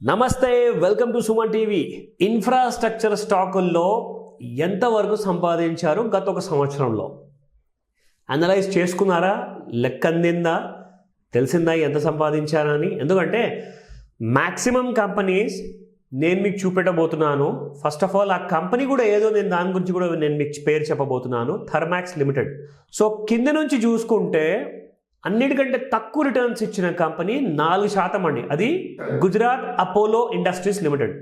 నమస్తే welcome to Suman TV. Infrastructure స్టాకుల్లో ఎంతవరకు సంపాదించారు గత ఒక సంవత్సరంలో అనలైజ్ చేసుకున్నారా? లెక్క అందిందా? తెలిసిందా ఎంత సంపాదించారని? ఎందుకంటే మ్యాక్సిమం కంపెనీస్ నేను మీకు చూపెట్టబోతున్నాను. ఫస్ట్ ఆఫ్ ఆల్ ఆ కంపెనీ కూడా ఏదో, నేను దాని గురించి కూడా నేను మీకు పేరు చెప్పబోతున్నాను. థర్మాక్స్ లిమిటెడ్. సో కింద నుంచి చూసుకుంటే అన్నిటికంటే తక్కువ రిటర్న్స్ ఇచ్చిన కంపెనీ 4% అండి. అది Gujarat Apollo industries limited.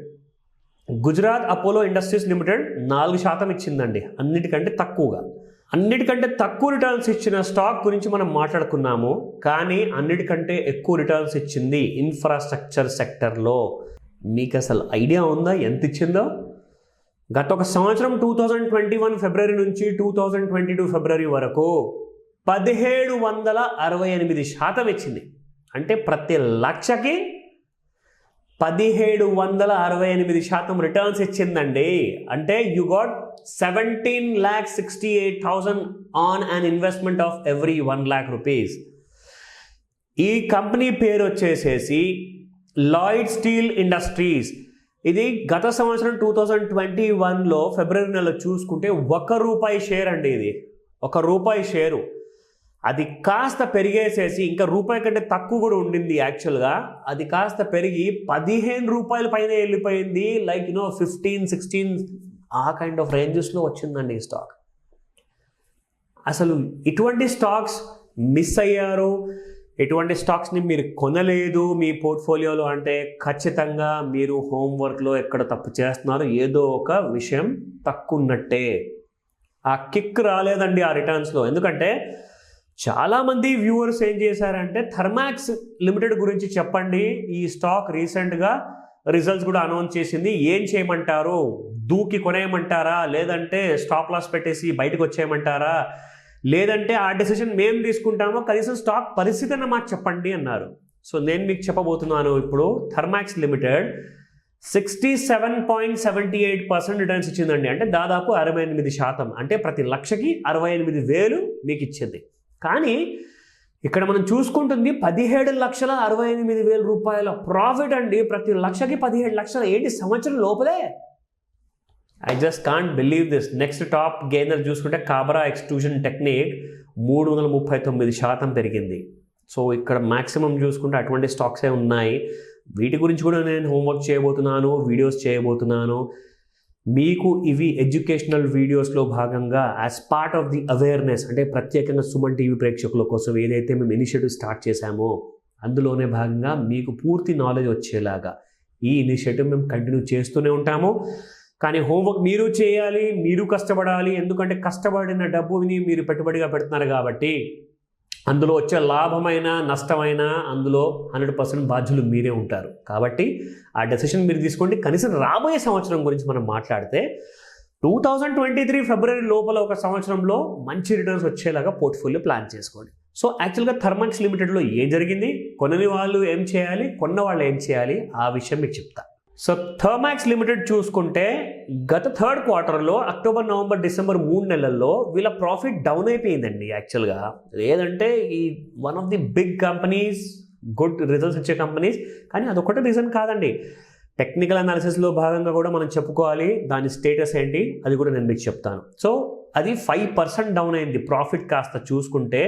Gujarat Apollo industries limited 4% ఇచ్చిందండి, అన్నిటికంటే తక్కువగా. అన్నిటికంటే తక్కువ రిటర్న్స్ ఇచ్చిన స్టాక్ గురించి మనం మాట్లాడుకున్నాము. కానీ అన్నిటికంటే ఎక్కువ రిటర్న్స్ ఇచ్చింది ఇన్ఫ్రాస్ట్రక్చర్ సెక్టర్లో. మీకు అసలు ఐడియా ఉందా ఎంత ఇచ్చిందో? గత ఒక సంవత్సరం 2021 ఫిబ్రవరి నుంచి 2022 ఫిబ్రవరి వరకు 1768% ఇచ్చింది. అంటే ప్రతి లక్షకి 1768% రిటర్న్స్ ఇచ్చిందండి. అంటే you got 17,68,000 on an investment of every 1 lakh rupees. ఈ కంపెనీ పేరు వచ్చేసేసి లాయిడ్ స్టీల్ ఇండస్ట్రీస్. ఇది గత సంవత్సరం 2021లో ఫిబ్రవరి నెలలో చూసుకుంటే ₹1 షేర్ అండి. ఇది ₹1 షేరు. అది కాస్త పెరిగేసేసి ఇంకా రూపాయి కంటే తక్కువ కూడా ఉండింది యాక్చువల్గా. అది కాస్త పెరిగి ₹15 పైన వెళ్ళిపోయింది. లైక్ 15-16 ఆ కైండ్ ఆఫ్ రేంజెస్లో వచ్చిందండి ఈ స్టాక్. అసలు ఇటువంటి స్టాక్స్ మిస్ అయ్యారు, ఎటువంటి స్టాక్స్ని మీరు కొనలేదు మీ పోర్ట్ఫోలియోలో అంటే ఖచ్చితంగా మీరు హోంవర్క్లో ఎక్కడ తప్పు చేస్తున్నారు, ఏదో ఒక విషయం తక్కువ ఉన్నట్టే. ఆ కిక్ రాలేదండి ఆ రిటర్న్స్లో. ఎందుకంటే చాలామంది వ్యూవర్స్ ఏం చేశారంటే థర్మాక్స్ లిమిటెడ్ గురించి చెప్పండి, ఈ స్టాక్ రీసెంట్గా రిజల్ట్స్ కూడా అనౌన్స్ చేసింది, ఏం చేయమంటారు? దూకి కొనేయమంటారా, లేదంటే స్టాప్ లాస్ పెట్టేసి బయటకు వచ్చేయమంటారా, లేదంటే ఆ డెసిషన్ మేము తీసుకుంటామో, కనీసం స్టాక్ పరిస్థితి అన్న మాకు చెప్పండి అన్నారు. సో నేను మీకు చెప్పబోతున్నాను ఇప్పుడు. థర్మాక్స్ లిమిటెడ్ 67.78% రిటర్న్స్ ఇచ్చిందండి. అంటే దాదాపు 68%. అంటే ప్రతి లక్షకి 68,000 మీకు ఇచ్చింది. కానీ ఇక్కడ మనం చూసుకుంటుంది 17,68,000 రూపాయల ప్రాఫిట్ అండి. ప్రతి లక్షకి 17 లక్షలు. ఏంటి సంవత్సరం లోపలే? I just can't believe this. Next top gainer చూసుకుంటే కాబరా ఎక్స్ట్రూషన్ టెక్నిక్ 339% పెరిగింది. సో ఇక్కడ మ్యాక్సిమం చూసుకుంటే అటువంటి స్టాక్సే ఉన్నాయి. వీటి గురించి కూడా నేను హోంవర్క్ చేయబోతున్నాను, వీడియోస్ చేయబోతున్నాను. మీకు ఇవి ఎడ్యుకేషనల్ వీడియోస్లో భాగంగా as part of the awareness, అంటే ప్రత్యేకంగా సుమన్ టీవీ ప్రేక్షకుల కోసం ఏదైతే మేము ఇనిషియేటివ్ స్టార్ట్ చేశామో అందులోనే భాగంగా మీకు పూర్తి నాలెడ్జ్ వచ్చేలాగా ఈ ఇనిషియేటివ్ మేము కంటిన్యూ చేస్తూనే ఉంటాము. కానీ హోంవర్క్ మీరు చేయాలి, మీరు కష్టపడాలి. ఎందుకంటే కష్టపడిన డబ్బుని మీరు పెట్టుబడిగా పెడుతున్నారు కాబట్టి అందులో వచ్చే లాభమైన నష్టమైన అందులో 100% బాధ్యులు మీరే ఉంటారు. కాబట్టి ఆ డెసిషన్ మీరు తీసుకోండి. కనీసం రాబోయే సంవత్సరం గురించి మనం మాట్లాడితే 2023 ఫిబ్రవరి లోపల ఒక సంవత్సరంలో మంచి రిటర్న్స్ వచ్చేలాగా పోర్ట్ఫోలియో ప్లాన్ చేసుకోండి. సో యాక్చువల్గా థర్మాక్స్ లిమిటెడ్లో ఏం జరిగింది, కొనని వాళ్ళు ఏం చేయాలి, కొన్న వాళ్ళు ఏం చేయాలి, ఆ విషయం మీకు చెప్తా. సో థర్మాక్స్ లిమిటెడ్ చూసుకుంటే గత థర్డ్ క్వార్టర్లో అక్టోబర్, నవంబర్, డిసెంబర్ 3 నెలల్లో వీళ్ళ ప్రాఫిట్ డౌన్ అయిపోయిందండి. యాక్చువల్గా లేదంటే ఈ one of the big companies, good results ఇచ్చే కంపెనీస్. కానీ అదొకటి రీజన్ కాదండి. టెక్నికల్ అనాలిసిస్లో భాగంగా కూడా మనం చెప్పుకోవాలి దాని స్టేటస్ ఏంటి, అది కూడా నేను మీకు చెప్తాను. సో అది 5% డౌన్ అయింది ప్రాఫిట్. కాస్త చూసుకుంటే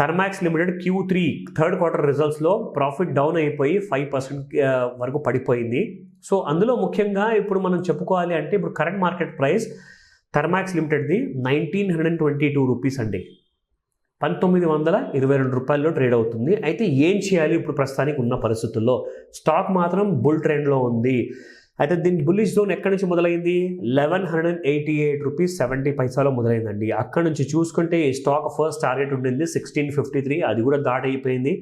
Thermax limited Q3 third quarter రిజల్ట్స్లో ప్రాఫిట్ డౌన్ అయిపోయి 5% వరకు పడిపోయింది. సో అందులో ముఖ్యంగా ఇప్పుడు మనం చెప్పుకోవాలి అంటే ఇప్పుడు కరెంట్ మార్కెట్ ప్రైస్ థర్మాక్స్ లిమిటెడ్ది 1,922 రూపీస్ అండి. 1,922 రూపాయల్లో ట్రేడ్ అవుతుంది. అయితే ఏం చేయాలి ఇప్పుడు ప్రస్తుతానికి ఉన్న పరిస్థితుల్లో? స్టాక్ మాత్రం బుల్ ట్రెండ్లో ఉంది. అయితే దీని బుల్లిష్ జోన్ ఎక్కడి నుంచి మొదలైంది? 1,188 రూపీస్ 70 పైసాలో మొదలైందండి. అక్కడ నుంచి చూసుకుంటే ఈ స్టాక్ ఫస్ట్ టార్గెట్ ఉండింది 1653, అది కూడా దాటైపోయింది.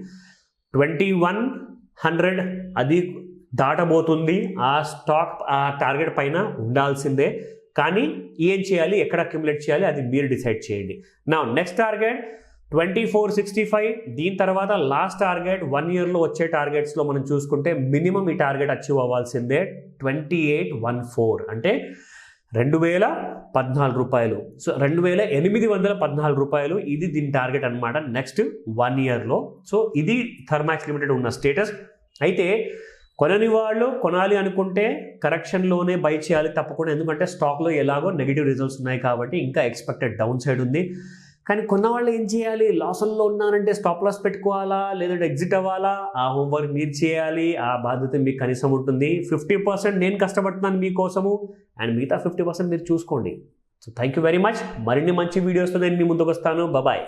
2,100 అది దాటబోతుంది. ఆ స్టాక్ ఆ టార్గెట్ పైన ఉండాల్సిందే. కానీ ఏం చేయాలి, ఎక్కడ అక్యుములేట్ చేయాలి, అది మీరు డిసైడ్ చేయండి. నా నెక్స్ట్ టార్గెట్ 2465. దీని తర్వాత లాస్ట్ టార్గెట్ 1 ఇయర్లో వచ్చే టార్గెట్స్లో మనం చూసుకుంటే మినిమం ఈ టార్గెట్ అచీవ్ అవ్వాల్సిందే 2814, అంటే 2014 రూపాయలు. సో 2814 రూపాయలు ఇది దీని టార్గెట్ అనమాట నెక్స్ట్ 1 ఇయర్లో. సో ఇది థర్మాక్స్ లిమిటెడ్ ఉన్న స్టేటస్. అయితే కొనని వాళ్ళు కొనాలి అనుకుంటే కరెక్షన్లోనే బై చేయాలి తప్పకుండా, ఎందుకంటే స్టాక్లో ఎలాగో నెగిటివ్ రిజల్ట్స్ ఉన్నాయి కాబట్టి ఇంకా ఎక్స్పెక్టెడ్ డౌన్ సైడ్ ఉంది. కానీ కొన్న వాళ్ళు ఏం చేయాలి? లాసుల్లో ఉన్నారంటే స్టాప్ లాస్ పెట్టుకోవాలా, లేదంటే ఎగ్జిట్ అవ్వాలా? ఆ హోంవర్క్ మీరు చేయాలి, ఆ బాధ్యత మీకు కనీసం ఉంటుంది. 50% నేను కష్టపడుతున్నాను మీకోసము, అండ్ మిగతా 50% మీరు చూసుకోండి. So thank you very much. మరిన్ని మంచి వీడియోస్తో నేను మీ ముందుకు వస్తాను. బాయ్.